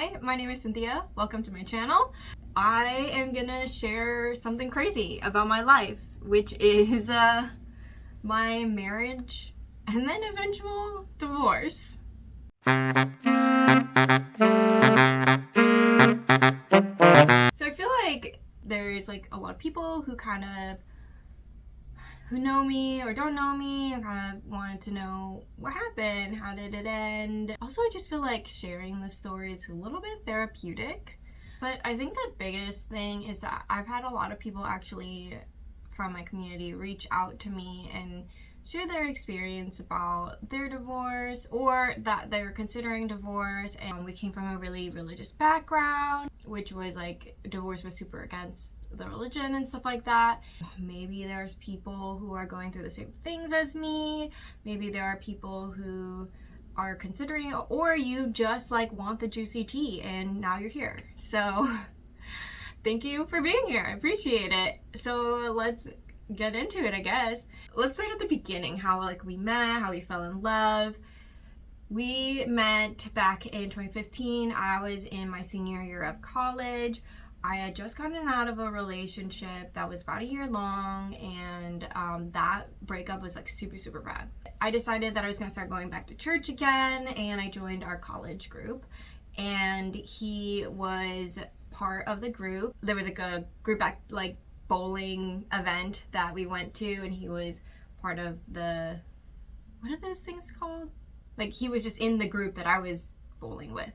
Hi, my name is Cynthia. Welcome to my channel. I am gonna share something crazy about my life, which is my marriage and then eventual divorce. So I feel like there's like a lot of people who know me or don't know me and kind of wanted to know what happened, how did it end. Also, I just feel like sharing the story is a little bit therapeutic. But I think the biggest thing is that I've had a lot of people actually from my community reach out to me and share their experience about their divorce or that they're considering divorce. And we came from a really religious background, which was like divorce was super against the religion and stuff like that. Maybe there's people who are going through the same things as me. Maybe there are people who are considering, or you just like want the juicy tea and now you're here. So thank you for being here. I appreciate it. So let's get into it, I guess. Let's start at the beginning, how like we met, how we fell in love. We met back in 2015. I was in my senior year of college. I had just gotten out of a relationship that was about a year long, and that breakup was like super bad. I decided that I was going to start going back to church again, and I joined our college group, and he was part of the group. There was like a group like bowling event that we went to, and he was part of the, what are those things called? Like he was just in the group that I was bowling with.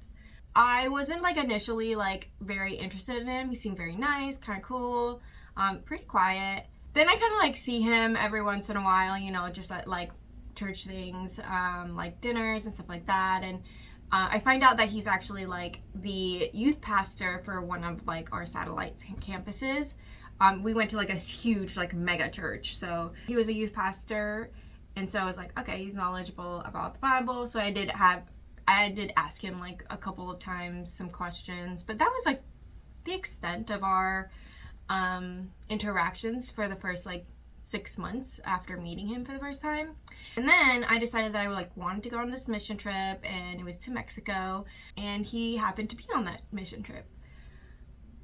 I wasn't like initially like very interested in him. He seemed very nice, kind of cool, pretty quiet. Then I kind of like see him every once in a while, you know, just at like church things, like dinners and stuff like that. And I find out that he's actually like the youth pastor for one of like our satellite campuses. We went to like a huge like mega church, so he was a youth pastor, and so I was like, okay, he's knowledgeable about the Bible. So I did ask him like a couple of times some questions, but that was like the extent of our interactions for the first like 6 months after meeting him for the first time. And then I decided that I like wanted to go on this mission trip, and it was to Mexico, and he happened to be on that mission trip.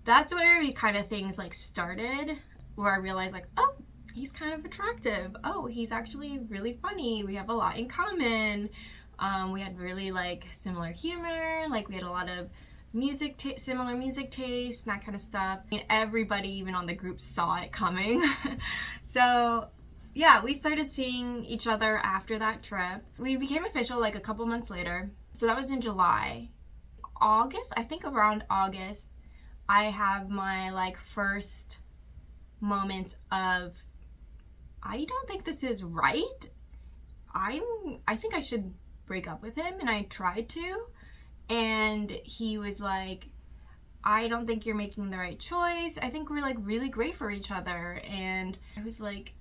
That's where things like started, where I realized like, oh, he's kind of attractive. Oh, he's actually really funny. We have a lot in common. We had really like similar humor. Like we had a lot of similar music taste, and that kind of stuff. And everybody, even on the group, saw it coming. So yeah, we started seeing each other after that trip. We became official like a couple months later. So that was in July. August, I think around August, I have my like first moments of, I don't think this is right. I think I should break up with him, and I tried to, and he was like, I don't think you're making the right choice. I think we're like really great for each other. And I was like,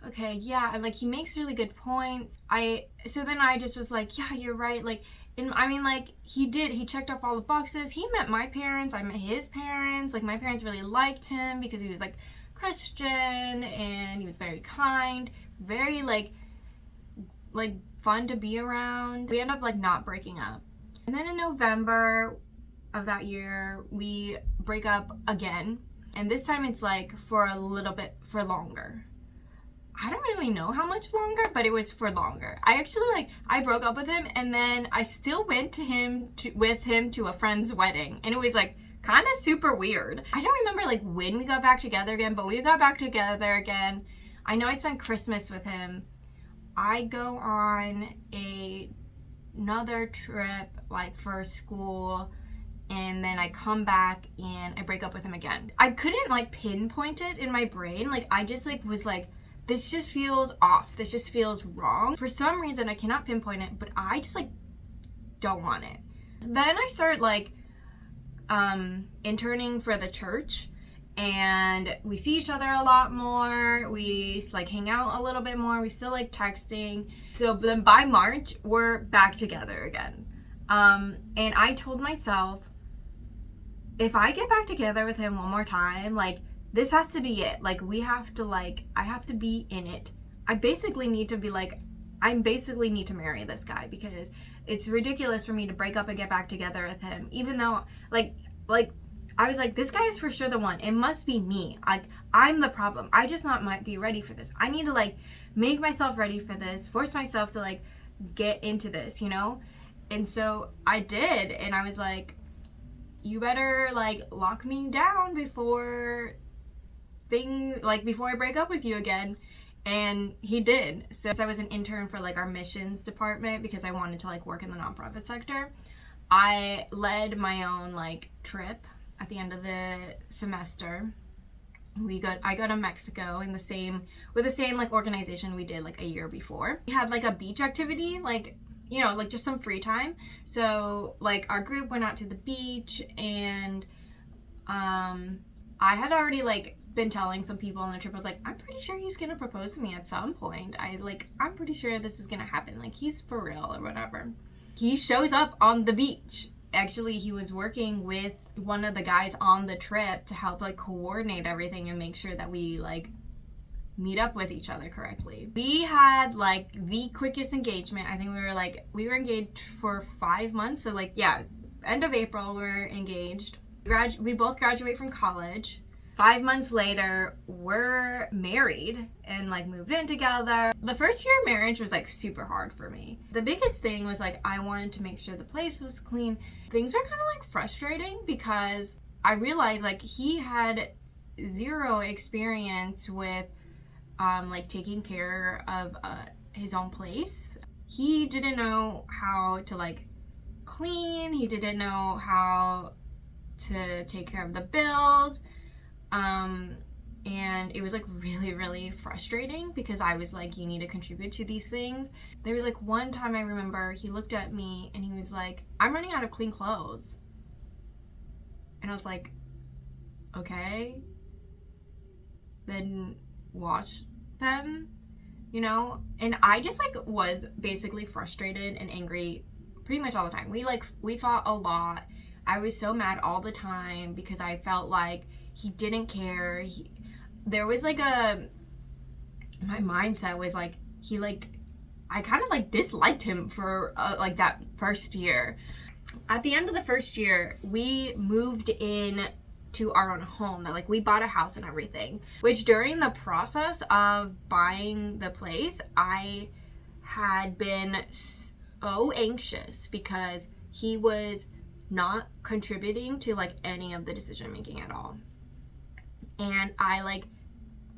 okay, yeah, and like he makes really good points. So then I just was like, yeah, you're right. Like, he checked off all the boxes. He met my parents, I met his parents. Like my parents really liked him because he was like Christian, and he was very kind, very like fun to be around. We ended up like not breaking up. And then in November of that year, we break up again. And this time it's like for a little bit for longer. I don't really know how much longer, but it was for longer. I broke up with him, and then I still went with him to a friend's wedding, and it was like kind of super weird. I don't remember like when we got back together again, but we got back together again. I know I spent Christmas with him. I go on another trip like for school, and then I come back and I break up with him again. I couldn't like pinpoint it in my brain. Like I just like was like, this just feels off. This just feels wrong. For some reason, I cannot pinpoint it, but I just like don't want it. Then I started like interning for the church, and we see each other a lot more. We like hang out a little bit more. We still like texting. So then by March, we're back together again. And I told myself, if I get back together with him one more time, like this has to be it. Like we have to like, I have to be in it. I basically need to be like I basically need to marry this guy because it's ridiculous for me to break up and get back together with him, even though like I was like, this guy is for sure the one. It must be me. Like, I'm the problem. I just not might be ready for this. I need to like make myself ready for this, force myself to like get into this, you know? And so I did, and I was like, you better like lock me down before I break up with you again. And he did. So I was an intern for like our missions department because I wanted to like work in the nonprofit sector. I led my own like trip at the end of the semester. I got to Mexico with the same like organization we did like a year before. We had like a beach activity, like, you know, like just some free time. So like our group went out to the beach, and I had already like been telling some people on the trip, I was like, I'm pretty sure he's gonna propose to me at some point. I'm pretty sure this is gonna happen. Like, he's for real or whatever. He shows up on the beach. Actually, he was working with one of the guys on the trip to help like coordinate everything and make sure that we like meet up with each other correctly. We had like the quickest engagement. I think we were engaged for 5 months. So like, yeah, end of April we're engaged. We both graduate from college. 5 months later, we're married and like moved in together. The first year of marriage was like super hard for me. The biggest thing was like, I wanted to make sure the place was clean. Things were kind of like frustrating because I realized like he had zero experience with like taking care of his own place. He didn't know how to like clean. He didn't know how to take care of the bills. And it was like really, really frustrating because I was like, you need to contribute to these things. There was like one time I remember he looked at me and he was like, I'm running out of clean clothes. And I was like, okay, then wash them, you know? And I just like was basically frustrated and angry pretty much all the time. We fought a lot. I was so mad all the time because I felt like he didn't care. There was like my mindset was like, I kind of like disliked him for like that first year. At the end of the first year, we moved in to our own home. Like, we bought a house and everything, which during the process of buying the place, I had been so anxious because he was not contributing to like any of the decision making at all. And I like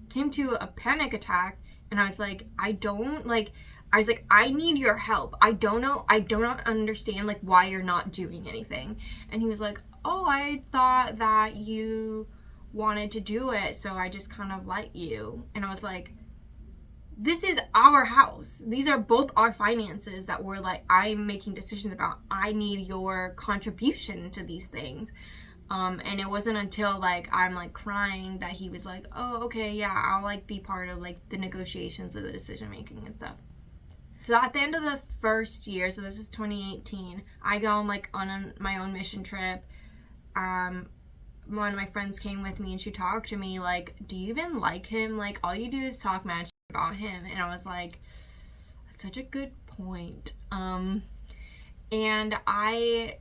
came to a panic attack, and I was like, I need your help. I do not understand like why you're not doing anything. And he was like, oh, I thought that you wanted to do it, so I just kind of let you. And I was like, this is our house. These are both our finances that we're like, I'm making decisions about. I need your contribution to these things. And it wasn't until like I'm like crying that he was like, oh, okay, yeah, I'll like be part of like the negotiations of the decision making and stuff. So at the end of the first year, so this is 2018, I go on like on my own mission trip. One of my friends came with me and she talked to me like, do you even like him? Like, all you do is talk mad shit about him. And I was like, that's such a good point. And I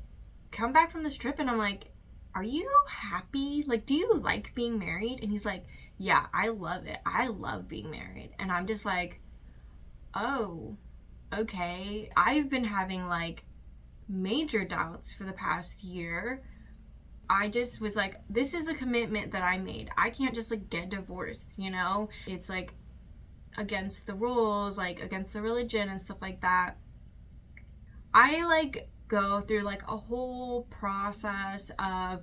come back from this trip and I'm like, are you happy? Like, do you like being married? And he's like, yeah, I love it. I love being married. And I'm just like, oh, okay. I've been having like major doubts for the past year. I just was like, this is a commitment that I made. I can't just like get divorced, you know? It's like against the rules, like against the religion and stuff like that. I like go through like a whole process of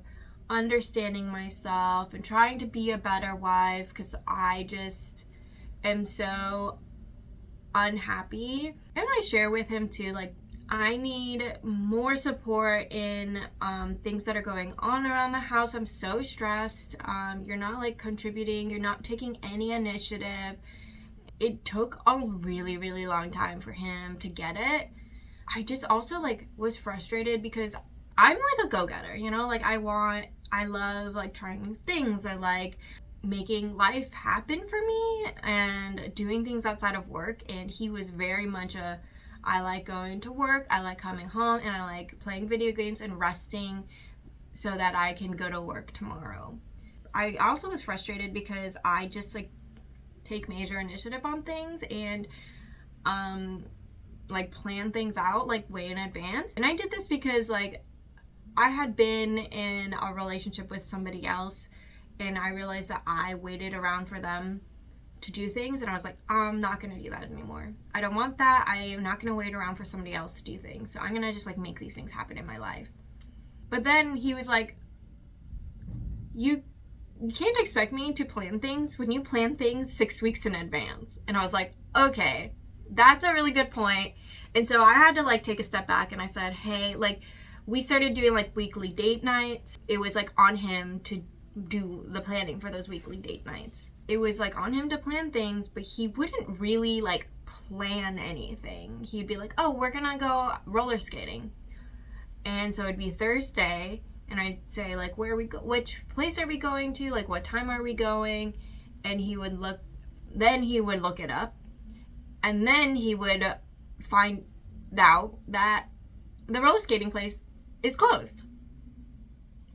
understanding myself and trying to be a better wife because I just am so unhappy. And I share with him too, like, I need more support in things that are going on around the house. I'm so stressed. You're not like contributing. You're not taking any initiative. It took a really, really long time for him to get it. I just also like was frustrated because I'm like a go-getter, you know, like I love like trying new things. I like making life happen for me and doing things outside of work. And he was very much I like going to work, I like coming home, and I like playing video games and resting so that I can go to work tomorrow. I also was frustrated because I just like take major initiative on things and like plan things out like way in advance. And I did this because like I had been in a relationship with somebody else, and I realized that I waited around for them to do things, and I was like, I'm not gonna do that anymore. I don't want that. I am not gonna wait around for somebody else to do things. So I'm gonna just like make these things happen in my life. But then he was like, you can't expect me to plan things when you plan things 6 weeks in advance. And I was like, okay, that's a really good point. And so I had to like take a step back, and I said, hey, like we started doing like weekly date nights. It was like on him to do the planning for those weekly date nights. It was like on him to plan things, but he wouldn't really like plan anything. He'd be like, oh, we're gonna go roller skating. And so it'd be Thursday, and I'd say like, where are we go? Which place are we going to? Like, what time are we going? And he would look it up, and then he would find out that the roller skating place is closed.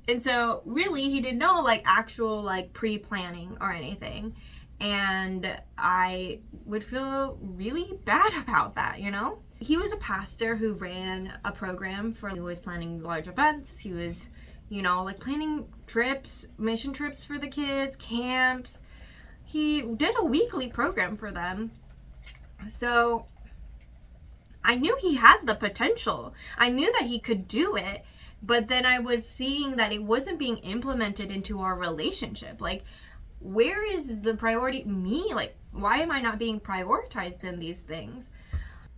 And so really he didn't know like actual like pre-planning or anything. And I would feel really bad about that, you know? He was a pastor who ran a program he was planning large events. He was, you know, like planning trips, mission trips for the kids, camps. He did a weekly program for them. So I knew he had the potential. I knew that he could do it. But then I was seeing that it wasn't being implemented into our relationship. Like, where is the priority? Me? Like, why am I not being prioritized in these things?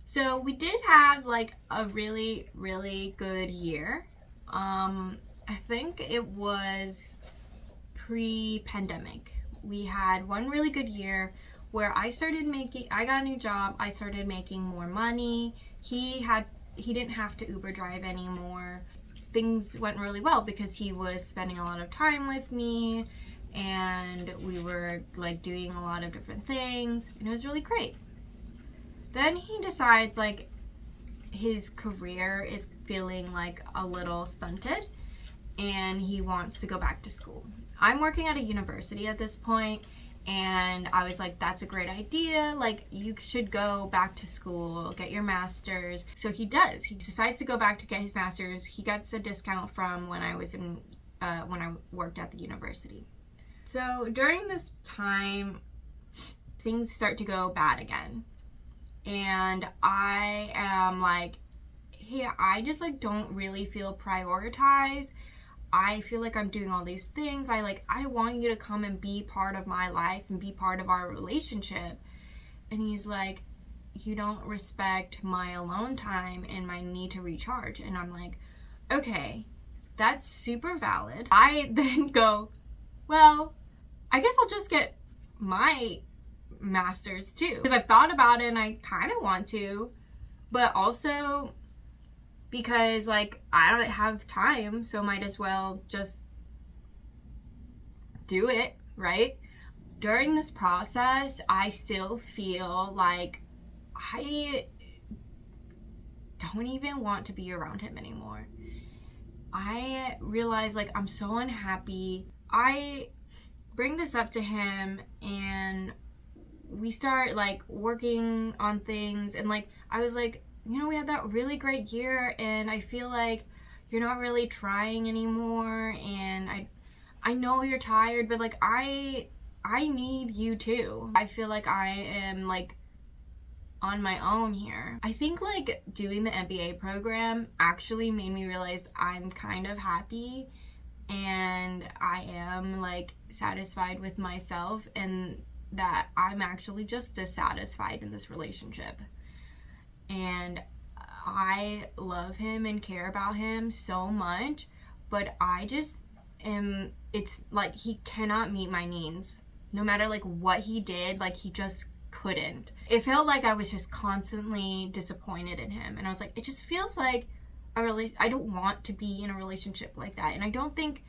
So we did have like a really, really good year. I think it was pre-pandemic. We had one really good year where I got a new job. I started making more money. He didn't have to Uber drive anymore. Things went really well because he was spending a lot of time with me, and we were like doing a lot of different things, and it was really great. Then he decides like his career is feeling like a little stunted, and he wants to go back to school. I'm working at a university at this point, and I was like, that's a great idea. Like, you should go back to school, get your master's. So he does. He decides to go back to get his master's. He gets a discount from when I worked at the university. So during this time, things start to go bad again. And I am like, hey, I just like don't really feel prioritized. I feel like I'm doing all these things. I want you to come and be part of my life and be part of our relationship. And he's like, you don't respect my alone time and my need to recharge. And I'm like, okay, that's super valid. I then go, well, I guess I'll just get my master's too. Because I've thought about it and I kind of want to, but also because like I don't have time, so might as well just do it, right? During this process, I still feel like I don't even want to be around him anymore. I realize like I'm so unhappy. I bring this up to him and we start like working on things, and like I was like, you know, we had that really great year and I feel like you're not really trying anymore, and I know you're tired, but like I need you too. I feel like I am like on my own here. I think like doing the MBA program actually made me realize I'm kind of happy and I am like satisfied with myself, and that I'm actually just dissatisfied in this relationship. And I love him and care about him so much, but I just am, it's like he cannot meet my needs. No matter like what he did, like he just couldn't. It felt like I was just constantly disappointed in him. And I was like, it just feels like I don't want to be in a relationship like that. And I don't think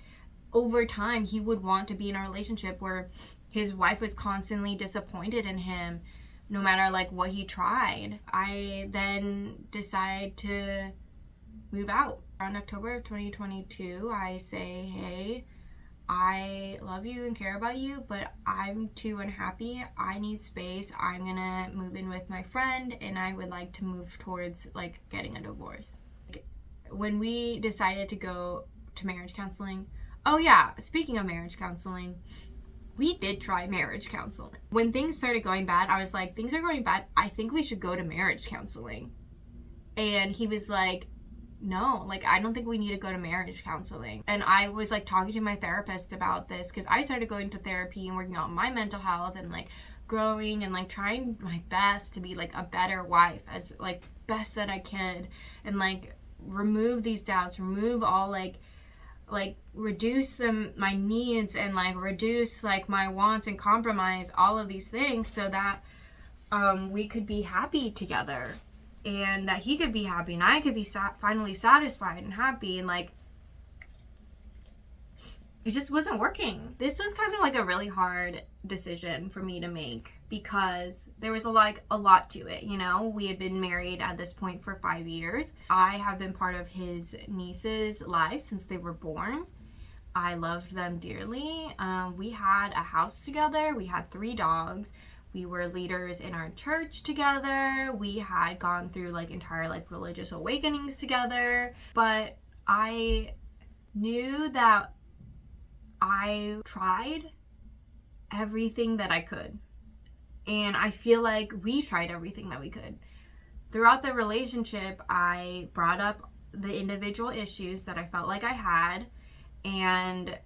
over time, he would want to be in a relationship where his wife was constantly disappointed in him no matter like what he tried. I then decide to move out. Around October of 2022, I say, hey, I love you and care about you, but I'm too unhappy. I need space. I'm gonna move in with my friend, and I would like to move towards like getting a divorce. When we decided to go to marriage counseling, oh yeah, speaking of marriage counseling, we did try marriage counseling. When things started going bad, I was like, things are going bad. I think we should go to marriage counseling. And he was like, no, like, I don't think we need to go to marriage counseling. And I was like talking to my therapist about this because I started going to therapy and working on my mental health and like growing and like trying my best to be like a better wife as like best that I could, and like remove these doubts, remove all like reduce my needs, and like reduce like my wants and compromise all of these things so that we could be happy together, and that he could be happy and I could be finally satisfied and happy. And like, it just wasn't working. This was kind of like a really hard decision for me to make because there was a lot to it, you know? We had been married at this point for 5 years. I have been part of his niece's life since they were born. I loved them dearly. We had a house together. We had 3 dogs. We were leaders in our church together. We had gone through like entire like religious awakenings together. But I knew that I tried everything that I could. And I feel like we tried everything that we could. Throughout the relationship, I brought up the individual issues that I felt like I had. And,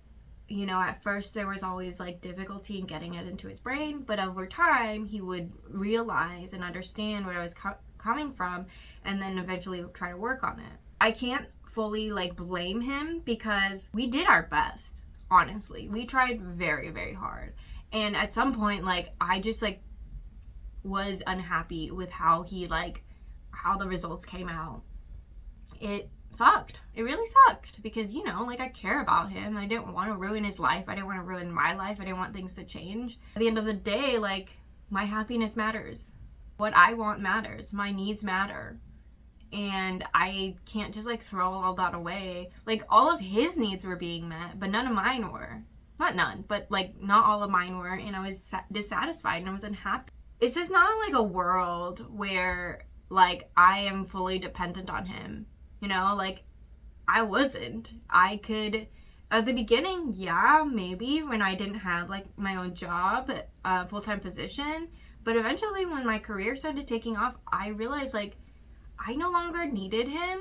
you know, at first there was always like difficulty in getting it into his brain. But over time, he would realize and understand where I was coming from, and then eventually try to work on it. I can't fully like blame him because we did our best. Honestly, we tried very, very hard. And at some point, like, I just like was unhappy with how the results came out. It sucked. It really sucked because, you know, like, I care about him. I didn't want to ruin his life. I didn't want to ruin my life. I didn't want things to change. At the end of the day, like, my happiness matters. What I want matters. My needs matter. And I can't just like throw all that away. Like, all of his needs were being met, but none of mine were. Not none, but like not all of mine were. And I was dissatisfied and I was unhappy. It's just not like a world where like I am fully dependent on him. You know, like I wasn't. I could, at the beginning, yeah, maybe when I didn't have like my own job, full-time position. But eventually when my career started taking off, I realized like I no longer needed him,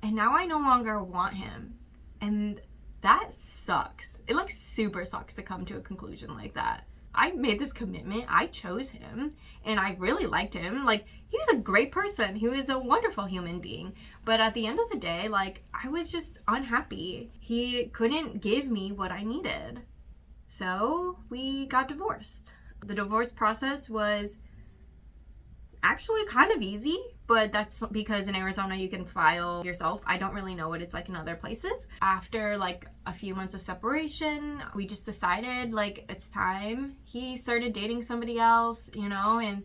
and now I no longer want him. And that sucks. It like super sucks to come to a conclusion like that. I made this commitment. I chose him, and I really liked him. Like, he was a great person. He was a wonderful human being. But at the end of the day, like, I was just unhappy. He couldn't give me what I needed. So we got divorced. The divorce process was actually kind of easy, but that's because in Arizona you can file yourself. I don't really know what it's like in other places. After like a few months of separation, we just decided like it's time. He started dating somebody else, you know, and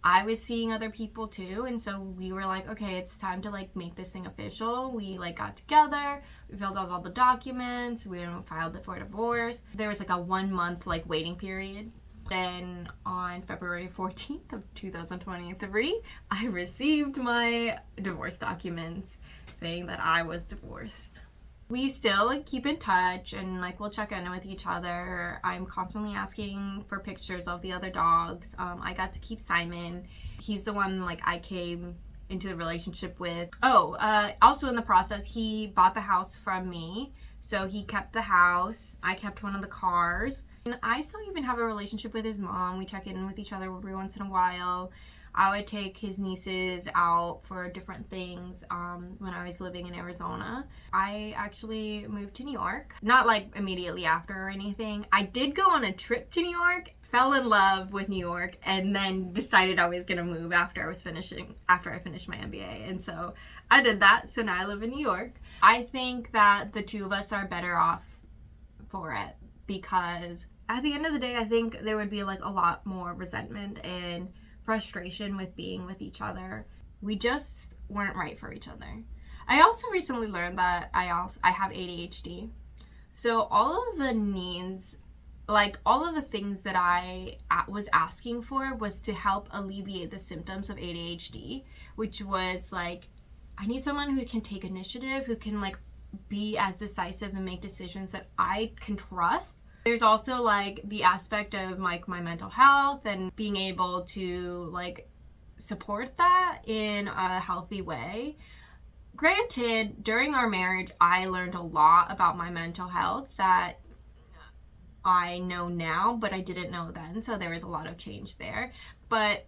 I was seeing other people too, and so we were like, okay, it's time to like make this thing official. We like got together, we filled out all the documents, we filed it for divorce. There was like a 1 month like waiting period. Then on February 14th of 2023, I received my divorce documents saying that I was divorced. We still like keep in touch and like we'll check in with each other. I'm constantly asking for pictures of the other dogs. I got to keep Simon. He's the one like I came into the relationship with. Also in the process, he bought the house from me. So he kept the house. I kept one of the cars. And I still even have a relationship with his mom. We check in with each other every once in a while. I would take his nieces out for different things when I was living in Arizona. I actually moved to New York. Not like immediately after or anything. I did go on a trip to New York, fell in love with New York, and then decided I was gonna move after I finished my MBA. And so I did that. So now I live in New York. I think that the two of us are better off for it, because at the end of the day, I think there would be like a lot more resentment and frustration with being with each other. We just weren't right for each other. I also recently learned that I have ADHD. So all of the needs, like all of the things that I was asking for was to help alleviate the symptoms of ADHD, which was like, I need someone who can take initiative, who can like be as decisive and make decisions that I can trust. There's also like the aspect of like my mental health and being able to like support that in a healthy way. Granted, during our marriage, I learned a lot about my mental health that I know now, but I didn't know then. So there was a lot of change there. But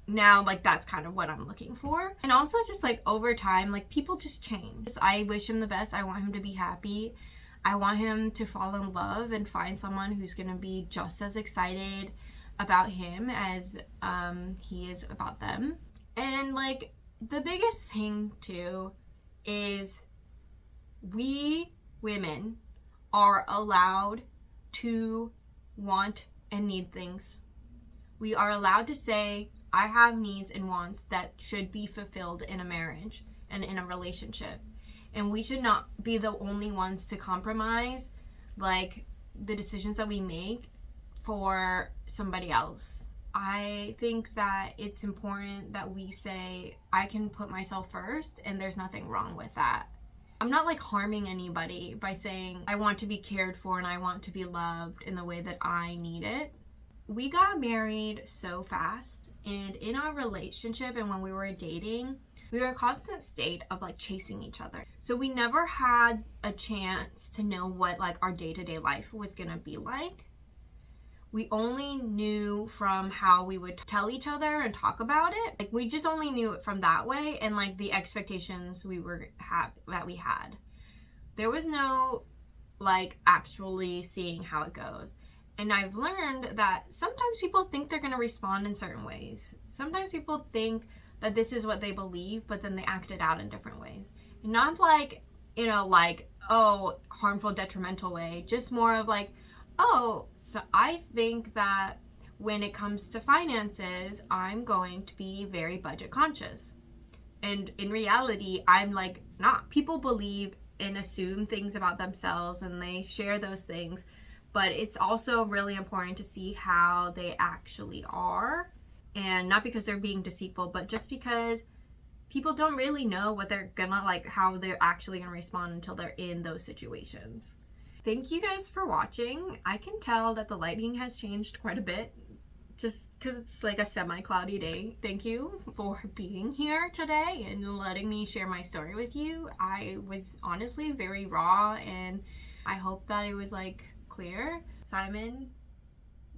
now, like, that's kind of what I'm looking for. And also just like over time, like people just change. I wish him the best. I want him to be happy. I want him to fall in love and find someone who's going to be just as excited about him as he is about them. And like the biggest thing too is we women are allowed to want and need things. We are allowed to say, I have needs and wants that should be fulfilled in a marriage and in a relationship. And we should not be the only ones to compromise like the decisions that we make for somebody else. I think that it's important that we say, I can put myself first, and there's nothing wrong with that. I'm not like harming anybody by saying I want to be cared for and I want to be loved in the way that I need it. We got married so fast, and in our relationship and when we were dating, we were in a constant state of like chasing each other. So we never had a chance to know what like our day-to-day life was gonna be like. We only knew from how we would tell each other and talk about it. Like we just only knew it from that way and like the expectations that we had. There was no like actually seeing how it goes. And I've learned that sometimes people think they're going to respond in certain ways. Sometimes people think that this is what they believe, but then they act it out in different ways. And not like, you know, like, oh, harmful, detrimental way. Just more of like, oh, so I think that when it comes to finances, I'm going to be very budget conscious. And in reality, I'm like not. People believe and assume things about themselves and they share those things. But it's also really important to see how they actually are. And not because they're being deceitful, but just because people don't really know what they're gonna like, how they're actually gonna respond until they're in those situations. Thank you guys for watching. I can tell that the lighting has changed quite a bit just because it's like a semi-cloudy day. Thank you for being here today and letting me share my story with you. I was honestly very raw and I hope that it was like clear. Simon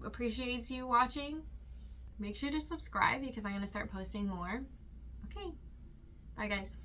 appreciates you watching. Make sure to subscribe because I'm going to start posting more. Okay. Bye guys.